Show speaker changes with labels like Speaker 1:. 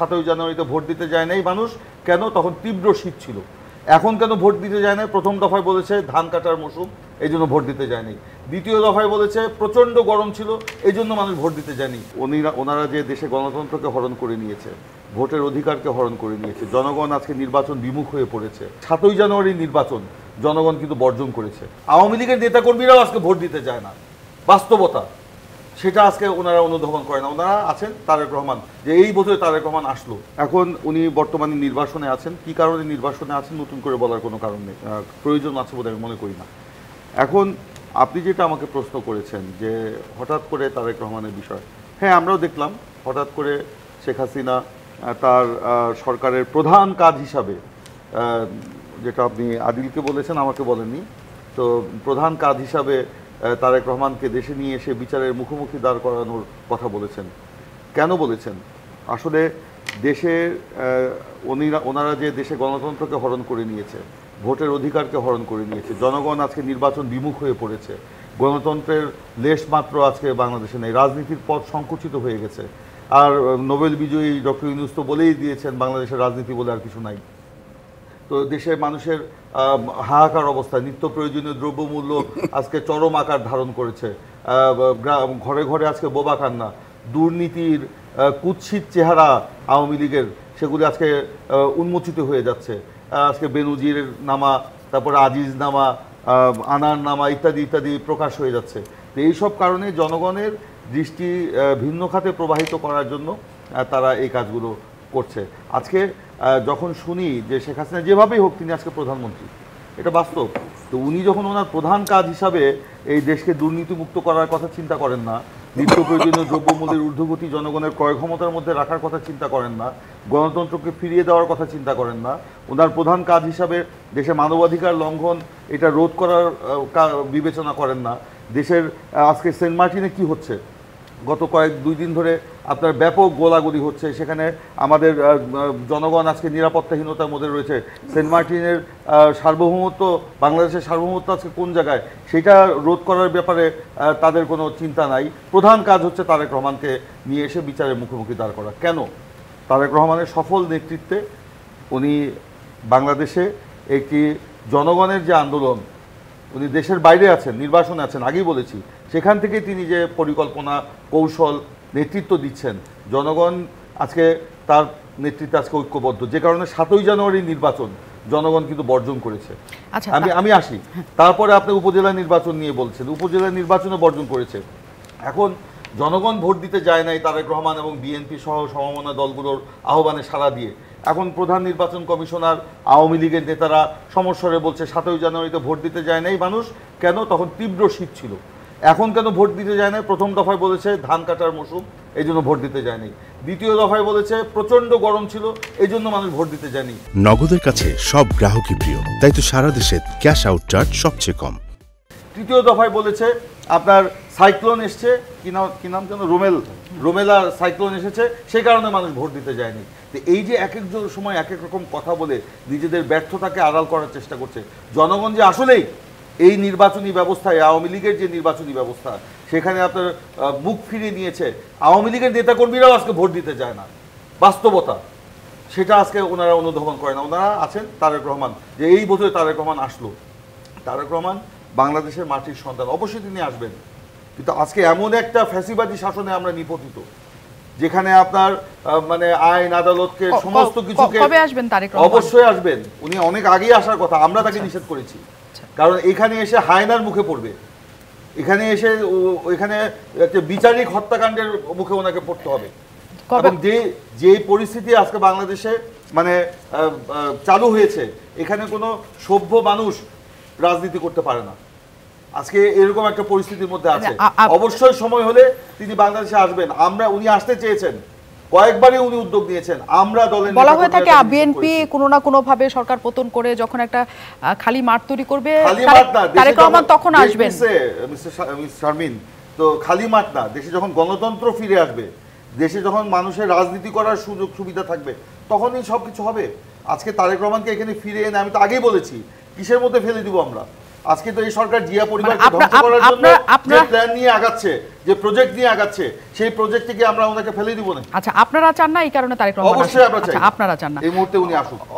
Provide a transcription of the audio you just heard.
Speaker 1: 7ই জানুয়ারিতে ভোট দিতে যায় নাই মানুষ, কেন? তখন তীব্র শীত ছিল। এখন কেন ভোট দিতে যায় না? প্রথম দফায় বলেছে ধান কাটার মৌসুম, এই জন্য ভোট দিতে যায়নি। দ্বিতীয় দফায় বলেছে প্রচণ্ড গরম ছিল, এই জন্য মানুষ ভোট দিতে যায়নি। ওনারা যে দেশে গণতন্ত্রকে হরণ করে নিয়েছে, ভোটের অধিকারকে হরণ করে নিয়েছে, জনগণ আজকে নির্বাচন বিমুখ হয়ে পড়েছে। 7ই জানুয়ারির নির্বাচন জনগণ কিন্তু বর্জন করেছে। আওয়ামী লীগের নেতাকর্মীরাও আজকে ভোট দিতে যায় না, বাস্তবতা সেটা আজকে ওনারা অনুধাবন করে না। ওনারা আছেন তারেক রহমান, যে এই বছরে তারেক রহমান আসলো। এখন উনি বর্তমানে নির্বাসনে আছেন, কি কারণে নির্বাসনে আছেন নতুন করে বলার কোনো কারণ নেই, প্রয়োজন আছে বলে আমি মনে করি না। এখন আপনি যেটা আমাকে প্রশ্ন করেছেন যে হঠাৎ করে তারেক রহমানের বিষয়, হ্যাঁ আমরাও দেখলাম হঠাৎ করে শেখ হাসিনা তার সরকারের প্রধান কাজ হিসাবে, যেটা আপনি আদিলকে বলেছেন আমাকে বলেননি, তো প্রধান কাজ হিসাবে তারেক রহমানকে দেশে নিয়ে এসে বিচারের মুখোমুখি দাঁড় করানোর কথা বলেছেন। কেন বলেছেন? আসলে দেশের ওনারা যে দেশে গণতন্ত্রকে হরণ করে নিয়েছে, ভোটের অধিকারকে হরণ করে নিয়েছে, জনগণ আজকে নির্বাচন বিমুখ হয়ে পড়েছে, গণতন্ত্রের লেশ মাত্র আজকে বাংলাদেশে নেই, রাজনীতির পথ সংকুচিত হয়ে গেছে। আর নোবেল বিজয়ী ডক্টর ইউনূস তো বলেই দিয়েছেন বাংলাদেশের রাজনীতি বলে আর কিছু নাই। তো দেশের মানুষের হাহাকার অবস্থা, নিত্য প্রয়োজনীয় দ্রব্যমূল্য আজকে চরম আকার ধারণ করেছে, ঘরে ঘরে আজকে বোবা কান্না, দুর্নীতির কুৎসিত চেহারা আওয়ামী লীগের সেগুলি আজকে উন্মোচিত হয়ে যাচ্ছে। আজকে বেনজির নামা, তারপরে আজিজ নামা, আনার নামা ইত্যাদি ইত্যাদি প্রকাশ হয়ে যাচ্ছে। তো এইসব কারণে জনগণের দৃষ্টি ভিন্ন খাতে প্রবাহিত করার জন্য তারা এই কাজগুলো করছে। আজকে যখন শুনি যে শেখ হাসিনা যেভাবেই হোক তিনি আজকে প্রধানমন্ত্রী, এটা বাস্তব। তো উনি যখন ওনার প্রধান কাজ হিসাবে এই দেশকে দুর্নীতিমুক্ত করার কথা চিন্তা করেন না, নিত্য প্রয়োজনীয় দ্রব্যমূল্যের ঊর্ধ্বগতি জনগণের ক্রয় ক্ষমতার মধ্যে রাখার কথা চিন্তা করেন না, গণতন্ত্রকে ফিরিয়ে দেওয়ার কথা চিন্তা করেন না, ওনার প্রধান কাজ হিসাবে দেশে মানবাধিকার লঙ্ঘন এটা রোধ করার বিবেচনা করেন না, দেশের আজকে সেন্ট মার্টিনে কি হচ্ছে, গত দুই দিন ধরে আপনার ব্যাপক গোলাগুলি হচ্ছে, সেখানে আমাদের জনগণ আজকে নিরাপত্তাহীনতার মধ্যে রয়েছে। সেন্ট মার্টিনের সার্বভৌমত্ব, বাংলাদেশের সার্বভৌমত্ব আজকে কোন জায়গায়, সেটা রোধ করার ব্যাপারে তাদের কোনো চিন্তা নাই। প্রধান কাজ হচ্ছে তারেক রহমানকে নিয়ে এসে বিচারের মুখোমুখি দাঁড় করা। কেন? তারেক রহমানের সফল নেতৃত্বে উনি বাংলাদেশে একটি জনগণের যে আন্দোলন, উনি দেশের বাইরে আছেন, নির্বাসনে আছেন, আগেই বলেছি, সেখান থেকে তিনি যে পরিকল্পনা কৌশল নেতৃত্ব দিচ্ছেন, জনগণ আজকে তার নেতৃত্বে আজকে ঐক্যবদ্ধ, যে কারণে 7ই জানুয়ারির নির্বাচন জনগণ কিন্তু বর্জন করেছে। আমি আসি, তারপরে আপনি উপজেলা নির্বাচন নিয়ে বলছেন, উপজেলা নির্বাচনে বর্জন করেছে। এখন জনগণ ভোট দিতে যায় নাই তারেক রহমান এবং বিএনপি সহ সমমনা দলগুলোর আহ্বানে সাড়া দিয়ে। এখন প্রধান নির্বাচন কমিশনার, আওয়ামী লীগের নেতারা সমস্বরে বলছে 7ই জানুয়ারিতে ভোট দিতে যায় নাই মানুষ, কেন? তখন তীব্র শীত ছিল। এখন কেন ভোট দিতে যায় না? প্রথম দফায় বলেছে ধান কাটার মৌসুম, এই জন্য ভোট দিতে যায়নি। দ্বিতীয় দফায় বলেছে প্রচণ্ড গরম ছিল, এই জন্য মানুষ ভোট দিতে যায়নি।
Speaker 2: নগদের কাছে সব গ্রাহকই প্রিয়, তাই তো সারা দেশে ক্যাশ আউট চার্জ সবচেয়ে কম।
Speaker 1: তৃতীয় দফায় বলেছে আপনার সাইক্লোন এসছে, কি নাম যেন, রোমেলা সাইক্লোন এসেছে, সেই কারণে মানুষ ভোট দিতে যায়নি। তো এই যে এক একজন সময় এক এক রকম কথা বলে নিজেদের ব্যর্থতাকে আড়াল করার চেষ্টা করছে, জনগণ যে আসলেই এই নির্বাচনী ব্যবস্থায়, আওয়ামী লীগের যে নির্বাচনী ব্যবস্থা, সেখানে আপনার মুখ ফিরিয়ে নিয়েছে। আওয়ামী লীগের নেতাকর্মীরাও আজকে ভোট দিতে যায় না, বাস্তবতা সেটা আজকে ওনারা অনুধাবন করে না। ওনারা আছেন তারেক রহমান, যে এই বছরে তারেক রহমান আসলো। তারেক রহমান বাংলাদেশের মাটির সন্তান, অবশ্যই তিনি আসবেন, কিন্তু আজকে এমন একটা ফ্যাসিবাদী শাসনে আমরা নিপতিত, যেখানে আপনার মানে আইন আদালতকে সমস্ত কিছুকে, অবশ্যই আসবেন, উনি অনেক আগেই আসার কথা, আমরা তাকে নিষেধ করেছি। কারণ এখানে এসে হায়নার মুখে পড়বে, এখানে এসে এখানে একটা বিচারিক হত্যাকাণ্ডের মুখে ওনাকে পড়তে হবে। এবং যে পরিস্থিতি আজকে বাংলাদেশে মানে চালু হয়েছে, এখানে কোনো সভ্য মানুষ রাজনীতি করতে পারে না। আজকে এরকম একটা পরিস্থিতির মধ্যে আছে। অবশ্যই সময় হলে তিনি বাংলাদেশে আসবেন, উনি আসতে চেয়েছেন, কয়েকবারই উনি উদ্যোগ নিয়েছেন। আমরা দলের
Speaker 3: বলা হয়ে থাকে বিএনপি কোনো না কোনো ভাবে সরকার পতন করে যখন একটা খালি মাঠ তৈরি করবে, তারেক রহমান তখন আসবেন।
Speaker 1: মিস্টার শারমিন, তো খালি মাঠ না, দেশে যখন গণতন্ত্র ফিরে আসবে, দেশে যখন মানুষের রাজনীতি করার সুযোগ সুবিধা থাকবে, তখনই সবকিছু হবে। আজকে তারেক রহমানকে এখানে ফিরে এনে, আমি তো আগেই বলেছি, কিসের মধ্যে ফেলে দিব আমরা? আজকে তো এই সরকার জিয়া পরিবারকে ধ্বংস করার জন্য যে প্ল্যান নিয়ে আগাচ্ছে, যে প্রজেক্ট নিয়ে আগাচ্ছে, সেই প্রজেক্টটিকে আমরা ওনাকে ফেলে দিব না।
Speaker 3: আচ্ছা, আপনারা চান না এই কারণে তারেক রহমান?
Speaker 1: অবশ্যই আমরা চাই।
Speaker 3: আপনারা চান না
Speaker 1: এই মুহূর্তে উনি আসুক।